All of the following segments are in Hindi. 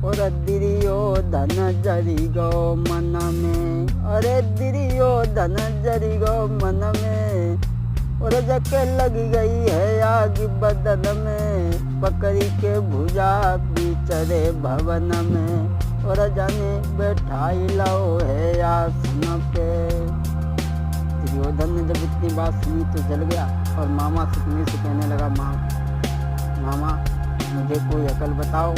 और दुर्योधन जरी गो मन में, अरे दुर्योधन जरी गो मन में, और जके लगी गई है आग बदन में, पकड़ी के भुजा बिचरे भवन में, और जाने बैठाई लो है आसन पे। दुर्योधन ने जब इतनी बात सुनी तो जल गया और मामा सुकनी से कहने लगा, मामा मुझे कोई अकल बताओ।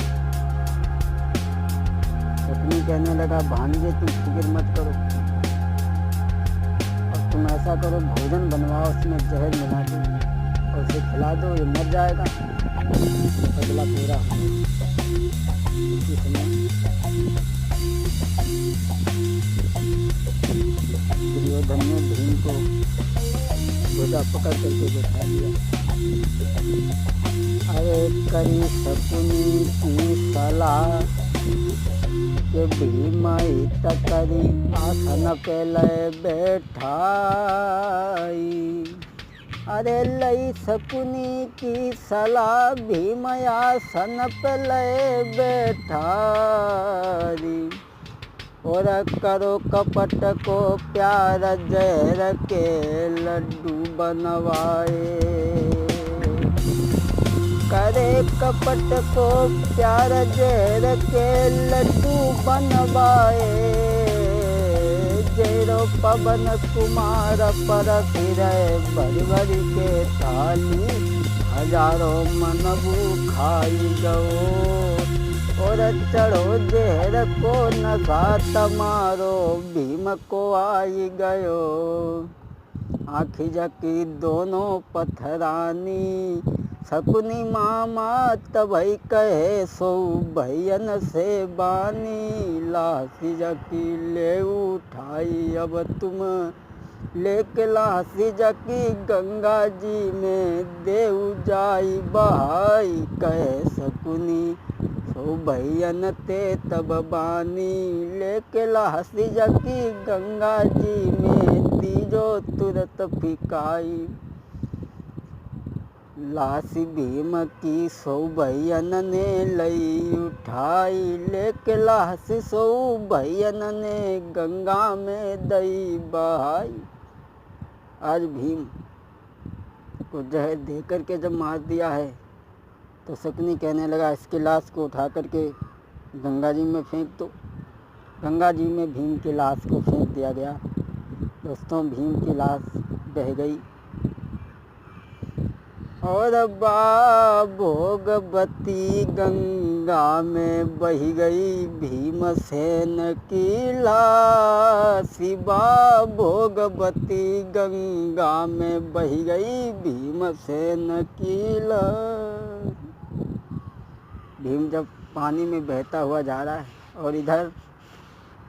सुकनी कहने लगा, भांजे तुम फिक्र मत करो, और तुम ऐसा करो भोजन बनवाओ, उसमें जहर मिला दो और उसे खिला दो, ये मर जाएगा। बदला पूरा इसी समय दुर्योधन ने भीम को भुजा पकड़ करके बैठा दिया। अरे करी शकुनी की सलाह के भीम तकरी आसन पे लय बैठाई। अरे लई शकुनी की सलाह भीम आसन पे लय बैठाई। और करो कपट को प्यार जहर के लड्डू बनवाए। करे कपट को प्यार जहर के लड्डू बनवाए। जेरो पवन कुमार पर फिर भरी भरी के थाली, हजारों मन खाई गो। और चढ़ो जहर को नशा तमारो, भीम को आई गयो। आँखी जकी दोनों पथरानी, शकुनी मामा तभई कहे सो भैयन से बानी। लासी जकी ले उठाई अब तुम लेके लासी जकी गंगा जी में देव जाई बहाई। कहे शकुनी सो भैयन ते तब बानी, लेके लासी जकी गंगा जी में तीजो तुरत फिकाई। लासी भीम की सो भैयन ने लई उठाई, लेके लासी सो भैयन ने गंगा में दई बहाई। आज भीम को जहर दे करके जब मार दिया है तो शकुनी कहने लगा, इसकी लाश को उठा करके गंगा जी में फेंक दो। गंगा जी में भीम की लाश को फेंक दिया गया। दोस्तों, भीम की लाश बह गई और भोगवती गंगा में बही गई भीमसेन की लाश। भोगवती गंगा में बही गई भीमसेन की लाश। भीम जब पानी में बहता हुआ जा रहा है और इधर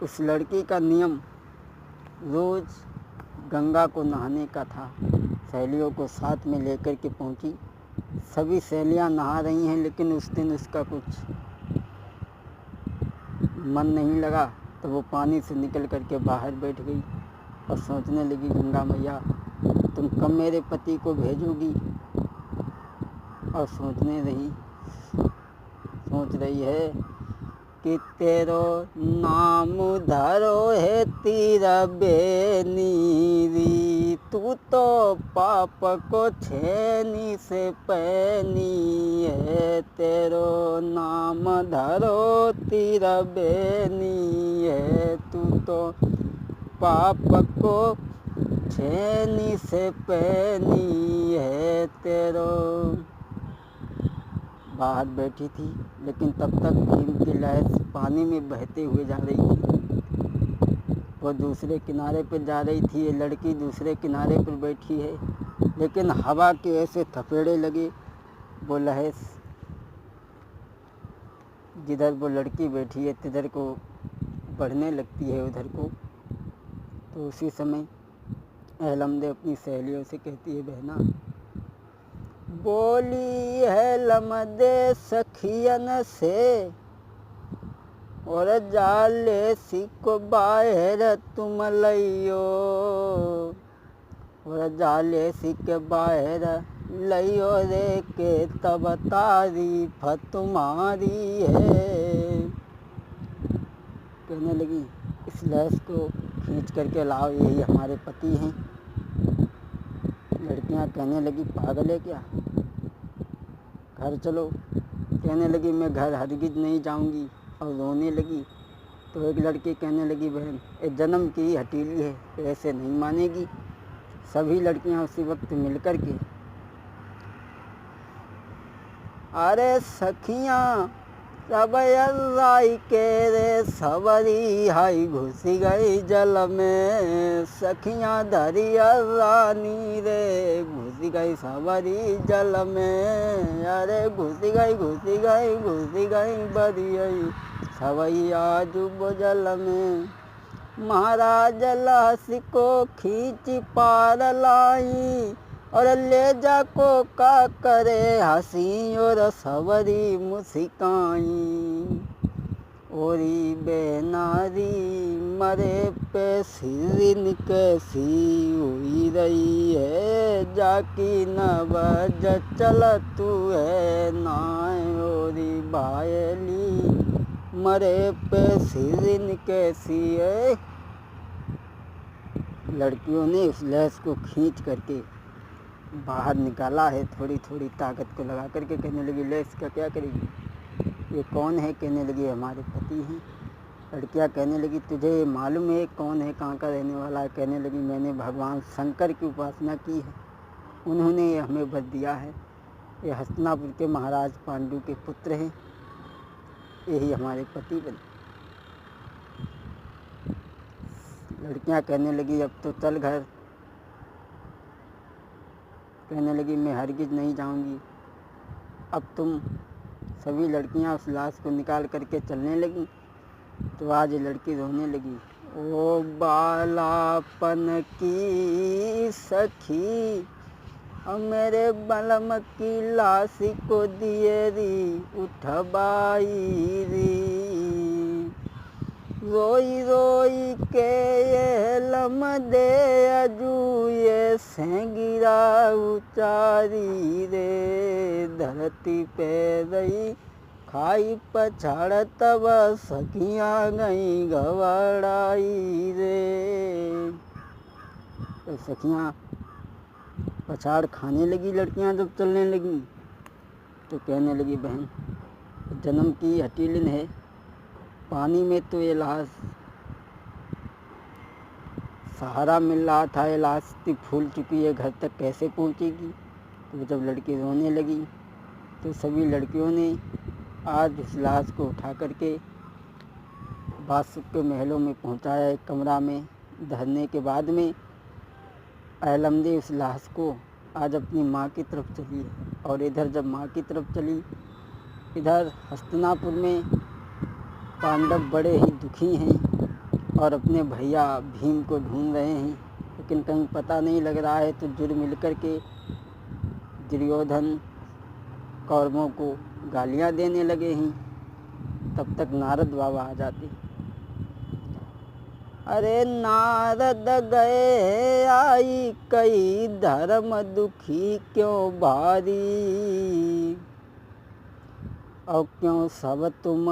उस लड़की का नियम रोज़ गंगा को नहाने का था। सहेलियों को साथ में लेकर के पहुंची। सभी सहेलियां नहा रही हैं, लेकिन उस दिन उसका कुछ मन नहीं लगा, तो वो पानी से निकल करके बाहर बैठ गई और सोचने लगी, गंगा मैया तुम कब मेरे पति को भेजोगी। और सोच रही है कि तेरो नाम धरो है तीरा बेनीरी, तू तो पाप को छेनी से पैनी है। तेरो नाम धरो तीरा बेनी है, तू तो पाप को छेनी से पैनी है तेरो। बाहर बैठी थी, लेकिन तब तक भीम की लहर पानी में बहते हुए जा रही थी। वो दूसरे किनारे पर जा रही थी, ये लड़की दूसरे किनारे पर बैठी है, लेकिन हवा के ऐसे थपेड़े लगे, वो लहर जिधर वो लड़की बैठी है तिधर को बढ़ने लगती है उधर को। तो उसी समय अहलमदे अपनी सहेलियों से कहती है, बहना बोली है लमदे सखियन से, और जाले सिको बाहर तुम लइयो, और जाले सिक बाहर लइयो रे के तब तारीफ तुम्हारी है। कहने लगी इस लैस को खींच करके लाओ, यही हमारे पति हैं। लड़कियां कहने लगी पागल है क्या, घर चलो। कहने लगी मैं घर हरगिज नहीं जाऊंगी, और रोने लगी। तो एक लड़की कहने लगी बहन ये जन्म की हटीली है, ऐसे नहीं मानेगी। सभी लड़कियां उसी वक्त मिलकर के अरे सखियां सब राई के रे सवरी हाई घुसी गई जल में, सखियां धरिया रानी रे घुसी गई सवरी जल में। अरे घुसी गई बरियई सवैया जुब जल में। महाराज लाश को खींच पार लाई, और ले जा को का करे हंसी और सवरी मुस्काई। ओरी बेनारी मरे पे सिरिन कैसी हुई रही है, जाकी न बज चल तू है नाय। ओरी बायली मरे पे सिरिन कैसी है। लड़कियों ने उस लैस को खींच करके बाहर निकाला है, थोड़ी थोड़ी ताकत को लगा करके। कहने लगी लैस का क्या करेगी, ये कौन है। कहने लगी हमारे पति हैं। लड़कियां कहने लगी तुझे मालूम है कौन है, कहाँ का रहने वाला है। कहने लगी मैंने भगवान शंकर की उपासना की है, उन्होंने हमें वर दिया है। ये हस्तिनापुर के महाराज पांडु के पुत्र हैं, यही हमारे पति बने। लड़कियां कहने लगी अब तो चल घर। कहने लगी मैं हरगिज नहीं जाऊंगी। अब तुम सभी लड़कियां उस लाश को निकाल करके चलने लगी। तो आज लड़की रोने लगी। ओ बालापन की सखी मेरे बलम की लाश को दिए री उठबाई री, रोई रोई के ये लम दे अजू ये सेंगिरा उचारी रे। धरती पे रही खाई पछाड़ तब सखियां गई घबराई रे। तो सखियां पछाड़ खाने लगी। लड़कियां जब चलने लगी तो कहने लगी बहन जन्म की हटीलिन है, पानी में तो ये लाश सहारा मिल रहा था, ये लाश फूल चुकी है, घर तक कैसे पहुंचेगी। तो जब लड़की रोने लगी तो सभी लड़कियों ने आज उस लाश को उठा करके बादशाह के महलों में पहुंचाया। एक कमरा में धरने के बाद में अहलमदी उस लाश को आज अपनी माँ की तरफ चली। और इधर जब माँ की तरफ चली, इधर हस्तिनापुर में पांडव बड़े ही दुखी हैं और अपने भैया भीम को ढूंढ रहे हैं, लेकिन कहीं पता नहीं लग रहा है। तो जुड़ मिलकर के दुर्योधन कौरवों को गालियां देने लगे हैं। तब तक नारद बाबा आ जाते। अरे नारद गए आई कई धर्म दुखी क्यों भारी, और क्यों सब तुम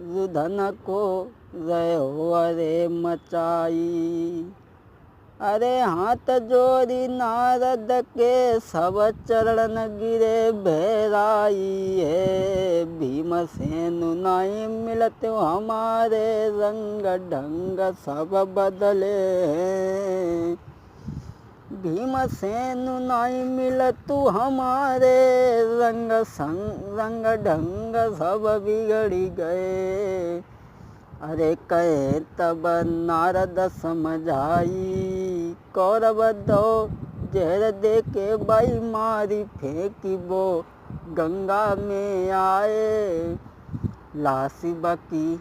रुधन को रहे हो अरे मचाई। अरे हाथ जोड़ी नारद के सब चरण गिरे भैराई है। भीमसेन नहीं मिलते हमारे रंग ढंग सब बदले हैं। भीमसेन नहीं मिलतु हमारे रंग ढंग सब बिगड़ी गए। अरे कहे तब नारद समझाई, कौरव दो जहर दे के बाई मारी फेंकी वो गंगा में आए। लासी बकी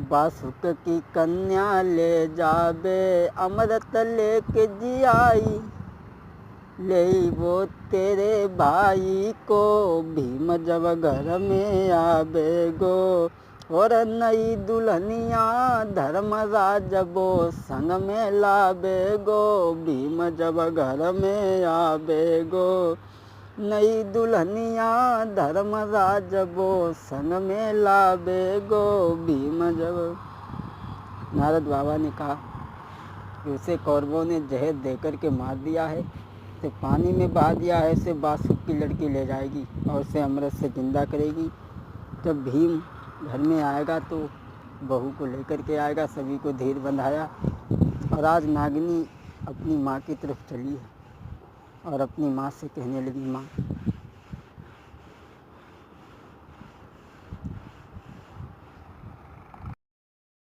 बासुक की कन्या ले जाबे, अमृत लेके जियाई ले वो तेरे भाई को। भीम जब घर में आबे गो, और नई दुल्हनिया धर्मराज वो संग में लाबे गो। भीम जब घर में आबे गो, नई दुल्हनिया धर्मराज वो संग में लावे गो भीम जब। नारद बाबा ने कहा कि उसे कौरवों ने जहर देकर के मार दिया है, तो पानी में बहा दिया है, उसे बासुक की लड़की ले जाएगी और उसे अमृत से जिंदा करेगी। जब भीम घर में आएगा तो बहू को लेकर के आएगा, सभी को धीर बंधाया। और आज नागिनी अपनी माँ की तरफ चली है और अपनी माँ से कहने लगी, माँ